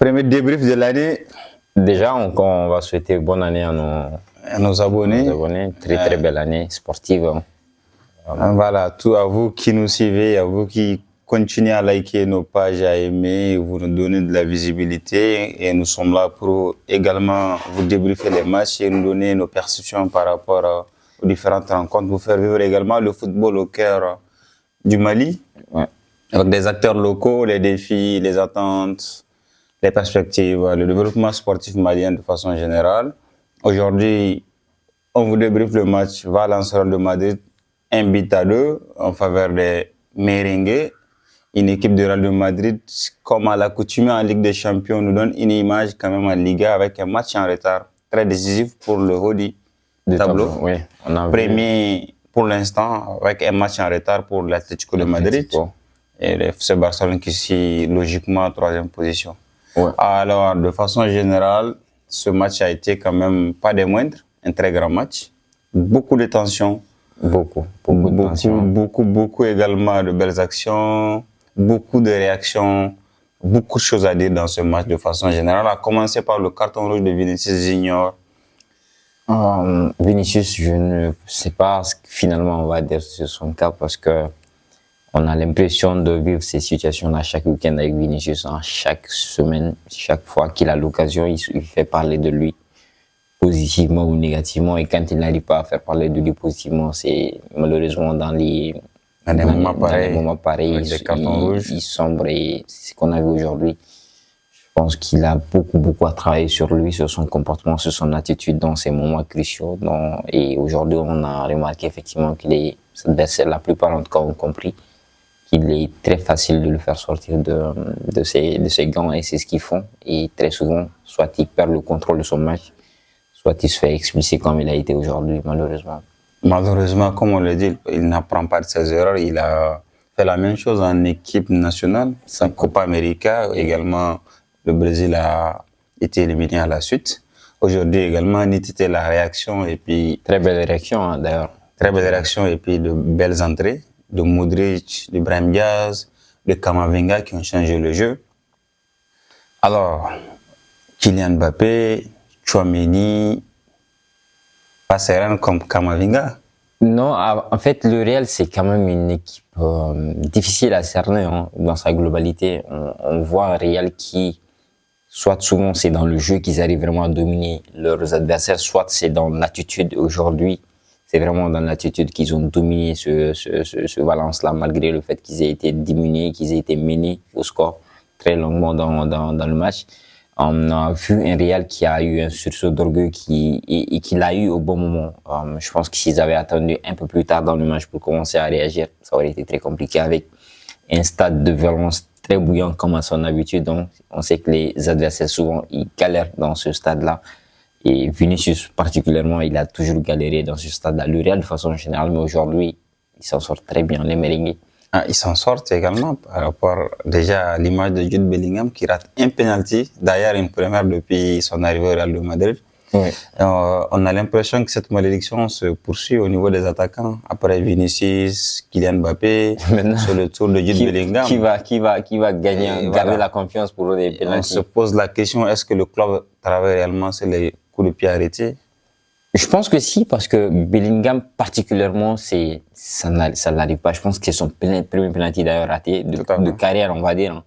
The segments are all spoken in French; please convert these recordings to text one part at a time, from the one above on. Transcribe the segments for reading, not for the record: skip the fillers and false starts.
Premier débrief de l'année. Déjà, on va souhaiter bonne année à nos abonnés. Très belle année sportive. Voilà, tout à vous qui nous suivez, à vous qui continuez à liker nos pages, à aimer, vous nous donnez de la visibilité. Et nous sommes là pour également vous débriefer les matchs et nous donner nos perceptions par rapport aux différentes rencontres. Vous faire vivre également le football au cœur du Mali. Ouais. Avec des acteurs locaux, les défis, les attentes, les perspectives, le développement sportif malien de façon générale. Aujourd'hui, on vous débriefe le match Valence-Real de Madrid, 1-2 en faveur des Merengues. Une équipe de Real de Madrid, comme à l'accoutumée en Ligue des Champions, nous donne une image quand même en Liga avec un match en retard très décisif pour le haut du tableau. Oui, on a Premier pour l'instant avec un match en retard pour l'Atlético de Madrid. Et le FC Barcelone qui est logiquement en troisième position. Ouais. Alors, de façon générale, ce match a été quand même pas des moindres, un très grand match. Beaucoup de tensions. Beaucoup de tensions. Beaucoup également de belles actions, beaucoup de réactions, beaucoup de choses à dire dans ce match de façon générale. À commencer par le carton rouge de Vinicius Junior. Vinicius, je ne sais pas ce que finalement on va dire sur son cas parce que on a l'impression de vivre ces situations-là chaque week-end avec Vinicius. Chaque semaine, chaque fois qu'il a l'occasion, il fait parler de lui positivement ou négativement. Et quand il n'arrive pas à faire parler de lui positivement, c'est malheureusement dans les moments pareils, il sombre. Et c'est ce qu'on a vu aujourd'hui. Je pense qu'il a beaucoup à travailler sur lui, sur son comportement, sur son attitude dans ces moments cruciaux. Et aujourd'hui, on a remarqué effectivement qu'il est, la plupart en tout cas ont compris, qu'il est très facile de le faire sortir de ses gants et c'est ce qu'ils font. Et très souvent, soit il perd le contrôle de son match, soit il se fait expulser comme il a été aujourd'hui, malheureusement. Malheureusement, comme on le dit, il n'apprend pas de ses erreurs. Il a fait la même chose en équipe nationale, sa Copa América. Également, le Brésil a été éliminé à la suite. Aujourd'hui également, notez la réaction et puis... Très belle réaction d'ailleurs. Très belle réaction et puis de belles entrées de Modric, de Brahim Diaz, de Camavinga qui ont changé le jeu. Alors, Kylian Mbappé, Tchouaméni, pas serein comme Camavinga. Non, en fait, le Real, c'est quand même une équipe difficile à cerner dans sa globalité. On voit un Real qui, soit souvent c'est dans le jeu qu'ils arrivent vraiment à dominer leurs adversaires, soit c'est dans l'attitude aujourd'hui. C'est vraiment dans l'attitude qu'ils ont dominé ce Valence-là, malgré le fait qu'ils aient été diminués, qu'ils aient été menés au score très longuement dans le match. On a vu un Real qui a eu un sursaut d'orgueil et qui l'a eu au bon moment. Je pense que s'ils avaient attendu un peu plus tard dans le match pour commencer à réagir, ça aurait été très compliqué avec un stade de violence très bouillant comme à son habitude. Donc, on sait que les adversaires, souvent, ils galèrent dans ce stade-là. Et Vinicius, particulièrement, il a toujours galéré dans ce stade-là. Le Real, de façon générale, mais aujourd'hui, il s'en sort très bien, les Merengues. Ils s'en sortent également par rapport déjà à l'image de Jude Bellingham qui rate un penalty, d'ailleurs une première depuis son arrivée au Real de Madrid. Oui. On a l'impression que cette malédiction se poursuit au niveau des attaquants. Après Vinicius, Kylian Mbappé, sur le tour de Jude Bellingham. Qui va gagner, garder la confiance pour les penaltys. On se pose la question, est-ce que le club travaille réellement sur les coups de pied arrêtés? Je pense que si, parce que Bellingham, particulièrement, ça n'arrive pas. Je pense que c'est son premier penalty d'ailleurs raté de carrière, on va dire.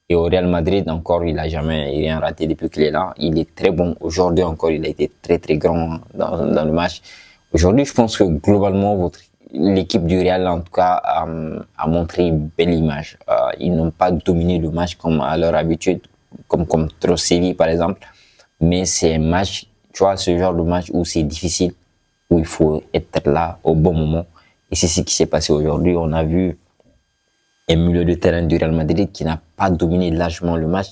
Et au Real Madrid, encore, il n'a jamais rien raté depuis qu'il est là. Il est très bon. Aujourd'hui encore, il a été très grand dans le match. Aujourd'hui, je pense que globalement, l'équipe du Real, en tout cas, a montré une belle image. Ils n'ont pas dominé le match comme à leur habitude, comme contre Séville, par exemple. Mais c'est un match, tu vois, ce genre de match où c'est difficile, où il faut être là au bon moment. Et c'est ce qui s'est passé aujourd'hui. On a vu un milieu de terrain du Real Madrid qui n'a pas dominé largement le match,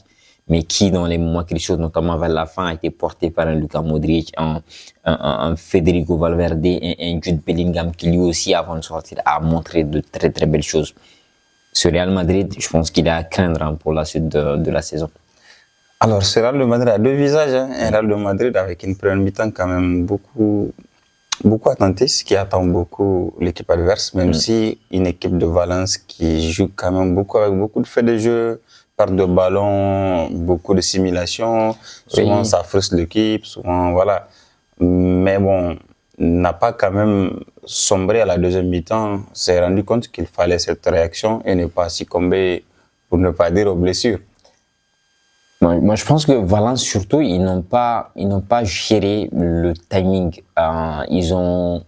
mais qui, dans les moments cruciaux, notamment vers la fin, a été porté par un Luka Modric, un Federico Valverde, un Jude Bellingham qui lui aussi, avant de sortir, a montré de très belles choses. Ce Real Madrid, je pense qu'il est à craindre pour la suite de la saison. Alors, ce Real de Madrid a deux visages. Un Real de Madrid avec une première mi-temps quand même beaucoup attentiste, qui attend beaucoup l'équipe adverse, même si une équipe de Valence qui joue quand même beaucoup avec beaucoup de faits de jeu, perte de ballon, beaucoup de simulation. Souvent, ça frustre l'équipe. Souvent, voilà. Mais bon, n'a pas quand même sombré à la deuxième mi-temps. S'est rendu compte qu'il fallait cette réaction et ne pas succomber, pour ne pas dire aux blessures. Moi, je pense que Valence, surtout, ils n'ont pas géré le timing. Ils ont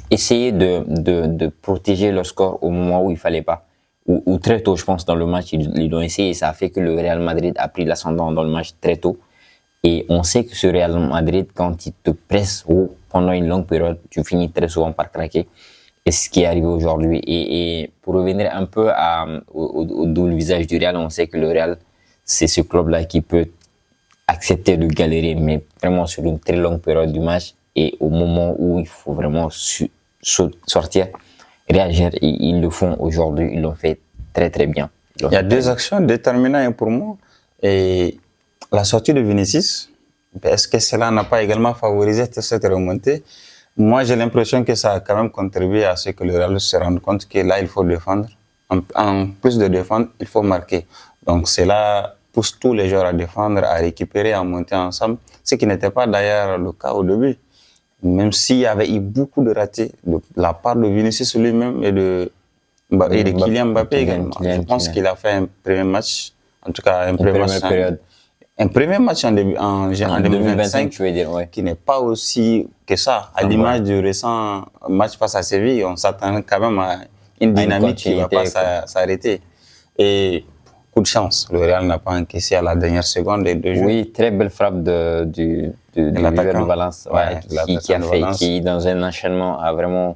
essayé de protéger leur score au moment où il fallait pas. Ou très tôt, je pense, dans le match, ils l'ont essayé et ça a fait que le Real Madrid a pris l'ascendant dans le match très tôt. Et on sait que ce Real Madrid, quand il te presse haut pendant une longue période, tu finis très souvent par craquer. Et c'est ce qui est arrivé aujourd'hui. Et pour revenir un peu au double visage du Real, on sait que le Real, c'est ce club-là qui peut accepter de galérer, mais vraiment sur une très longue période du match. Et au moment où il faut vraiment sortir, réagir, ils le font aujourd'hui. Ils l'ont fait très très bien. Il y a deux actions déterminantes pour moi. Et la sortie de Vinicius, est-ce que cela n'a pas également favorisé cette remontée? Moi, j'ai l'impression que ça a quand même contribué à ce que le Real se rende compte que là, il faut défendre. En plus de défendre, il faut marquer. Donc, cela pousse tous les joueurs à défendre, à récupérer, à monter ensemble, ce qui n'était pas d'ailleurs le cas au début. Même s'il y avait eu beaucoup de ratés de la part de Vinicius lui-même et de Kylian Mbappé également. Je pense qu'il a fait un premier match, en tout cas un premier match en 2025, tu veux dire, ouais. Qui n'est pas aussi que ça. À l'image du récent match face à Séville, on s'attend quand même à une dynamique qui ne va pas s'arrêter. Et coup de chance, le Real n'a pas encaissé à la dernière seconde des deux jeux. Oui, très belle frappe de l'attaquant de Valence, qui dans un enchaînement a vraiment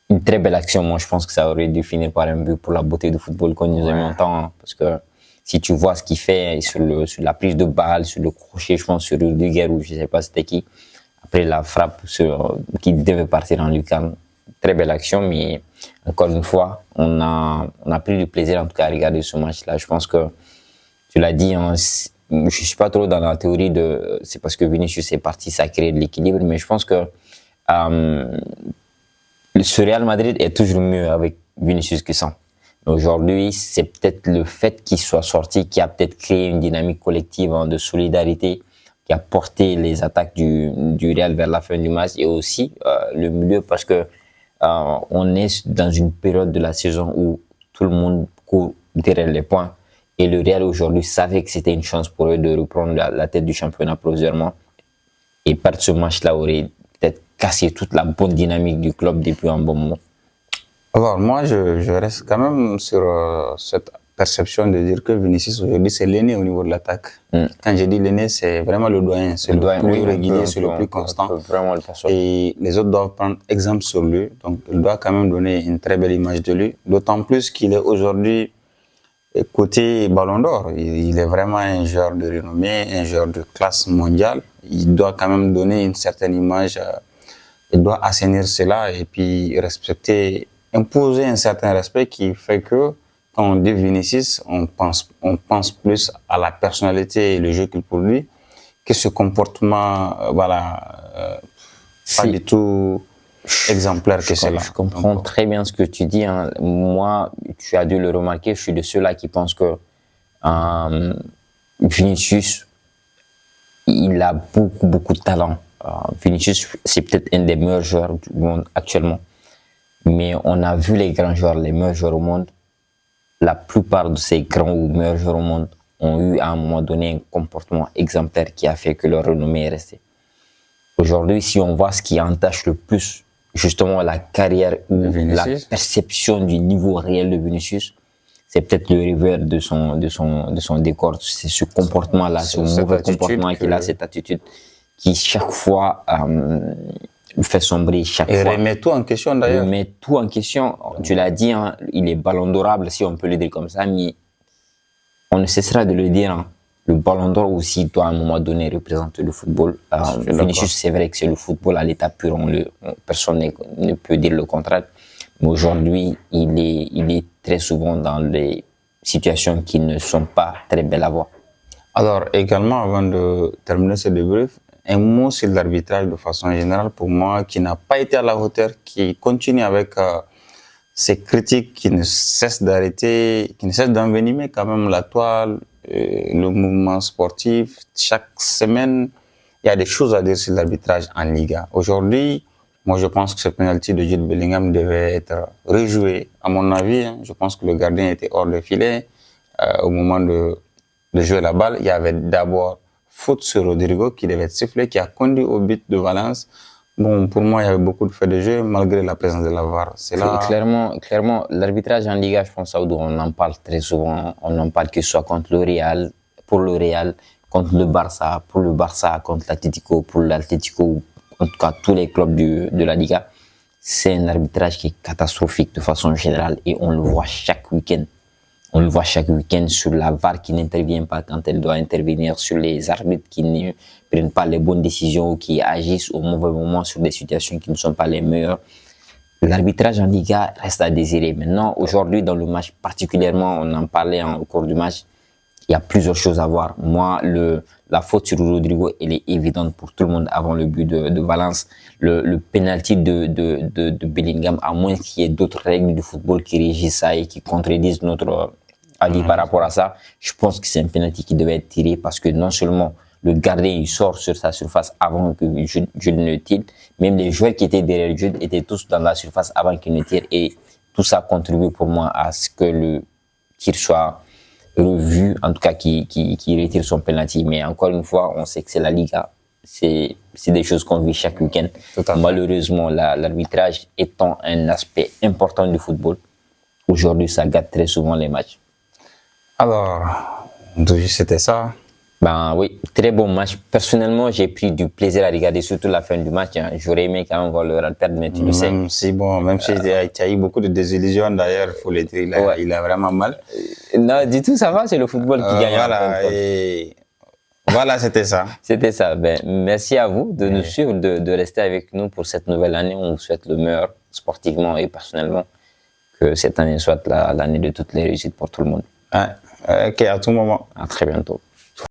une très belle action. Moi, je pense que ça aurait dû finir par un but pour la beauté du football qu'on nous a mis en temps, hein, parce que si tu vois ce qu'il fait sur la prise de balle, sur le crochet, je pense sur Rudiger ou je ne sais pas c'était qui, après la frappe qui devait partir en lucarne. Très belle action, mais encore une fois, on a pris du plaisir en tout cas à regarder ce match-là. Je pense que, tu l'as dit, hein, je ne suis pas trop dans la théorie de c'est parce que Vinicius est parti, ça crée de l'équilibre, mais je pense que ce Real Madrid est toujours mieux avec Vinicius que sans. Aujourd'hui, c'est peut-être le fait qu'il soit sorti qui a peut-être créé une dynamique collective de solidarité qui a porté les attaques du Real vers la fin du match et aussi le milieu parce que on est dans une période de la saison où tout le monde court derrière les points et le Real aujourd'hui savait que c'était une chance pour eux de reprendre la tête du championnat provisoirement et perdre ce match-là aurait peut-être cassé toute la bonne dynamique du club depuis un bon moment. Alors moi, je reste quand même sur cette perception de dire que Vinicius aujourd'hui c'est l'aîné au niveau de l'attaque. Quand je dis l'aîné, c'est vraiment le doyen, c'est le plus régulier, c'est le plus constant. Et les autres doivent prendre exemple sur lui. Donc il doit quand même donner une très belle image de lui. D'autant plus qu'il est aujourd'hui côté Ballon d'Or. Il est vraiment un joueur de renommée, un joueur de classe mondiale. Il doit quand même donner une certaine image. Il doit assainir cela et puis imposer un certain respect qui fait que quand on dit Vinicius, on pense plus à la personnalité et le jeu qu'il produit que ce comportement, pas du tout exemplaire que cela. Je comprends très bien ce que tu dis. Hein. Moi, tu as dû le remarquer, je suis de ceux-là qui pensent que Vinicius, il a beaucoup de talent. Vinicius, c'est peut-être un des meilleurs joueurs du monde actuellement. Mais on a vu les grands joueurs, les meilleurs joueurs au monde. La plupart de ces grands ou meilleurs joueurs au monde ont eu à un moment donné un comportement exemplaire qui a fait que leur renommée est restée. Aujourd'hui, si on voit ce qui entache le plus justement la carrière ou la perception du niveau réel de Vinicius, c'est peut-être le revers de son décor. C'est ce comportement-là, ce mauvais comportement qu'il a, cette attitude qui chaque fois fait sombrer chaque fois. Et remet tout en question d'ailleurs. Remet tout en question. Tu l'as dit, hein, il est ballon d'orable si on peut le dire comme ça, mais on ne cessera de le dire. Hein. Le ballon d'or aussi doit à un moment donné représenter le football. Vinicius, c'est vrai que c'est le football à l'état pur. Personne ne peut dire le contraire. Mais aujourd'hui, il est très souvent dans des situations qui ne sont pas très belles à voir. Alors également, avant de terminer ce débrief, un mot sur l'arbitrage de façon générale pour moi qui n'a pas été à la hauteur, qui continue avec ces critiques qui ne cessent d'arrêter, qui ne cessent d'envenimer quand même la toile, le mouvement sportif. Chaque semaine, il y a des choses à dire sur l'arbitrage en Liga. Aujourd'hui, moi, je pense que ce penalty de Jude Bellingham devait être rejoué. À mon avis, je pense que le gardien était hors de filet. Au moment de jouer la balle, il y avait d'abord faute sur Rodrigo qui devait être sifflé, qui a conduit au but de Valence. Bon, pour moi, il y avait beaucoup de faits de jeu malgré la présence de la VAR. C'est là... Clairement, l'arbitrage en Liga, je pense, Saoudou, on en parle très souvent. On en parle que ce soit contre le Real, pour le Real, contre le Barça, pour le Barça, contre l'Atlético, pour l'Atlético, en tout cas tous les clubs de la Liga. C'est un arbitrage qui est catastrophique de façon générale et on le voit chaque week-end. On le voit chaque week-end sur la VAR qui n'intervient pas quand elle doit intervenir, sur les arbitres qui ne prennent pas les bonnes décisions ou qui agissent au mauvais moment sur des situations qui ne sont pas les meilleures. L'arbitrage en Liga reste à désirer. Maintenant, aujourd'hui, dans le match particulièrement, on en parlait au cours du match, il y a plusieurs choses à voir. Moi, la faute sur Rodrigo, elle est évidente pour tout le monde avant le but de Valence. Le penalty de Bellingham, à moins qu'il y ait d'autres règles du football qui régissent ça et qui contredisent notre avis par rapport à ça, je pense que c'est un penalty qui devait être tiré parce que non seulement le gardien il sort sur sa surface avant que Jude ne tire, même les joueurs qui étaient derrière Jude étaient tous dans la surface avant qu'il ne tire et tout ça contribue pour moi à ce que le tir soit revu, en tout cas qui retire son penalty. Mais encore une fois, on sait que c'est la Liga. C'est des choses qu'on vit chaque week-end. Malheureusement, l'arbitrage étant un aspect important du football, aujourd'hui, ça gâte très souvent les matchs. Alors, c'était ça. Ben oui, très bon match. Personnellement, j'ai pris du plaisir à regarder, surtout la fin du match. Hein. J'aurais aimé quand même voir le Real perdre, mais tu le sais. Même si tu as eu beaucoup de désillusions d'ailleurs, il faut le dire, il a vraiment mal. Non, du tout, ça va, c'est le football qui gagne. Voilà, c'était ça. C'était ça. Ben, merci à vous de nous suivre, de rester avec nous pour cette nouvelle année. On vous souhaite le meilleur sportivement et personnellement. Que cette année soit l'année de toutes les réussites pour tout le monde. Ok, à tout moment. À très bientôt.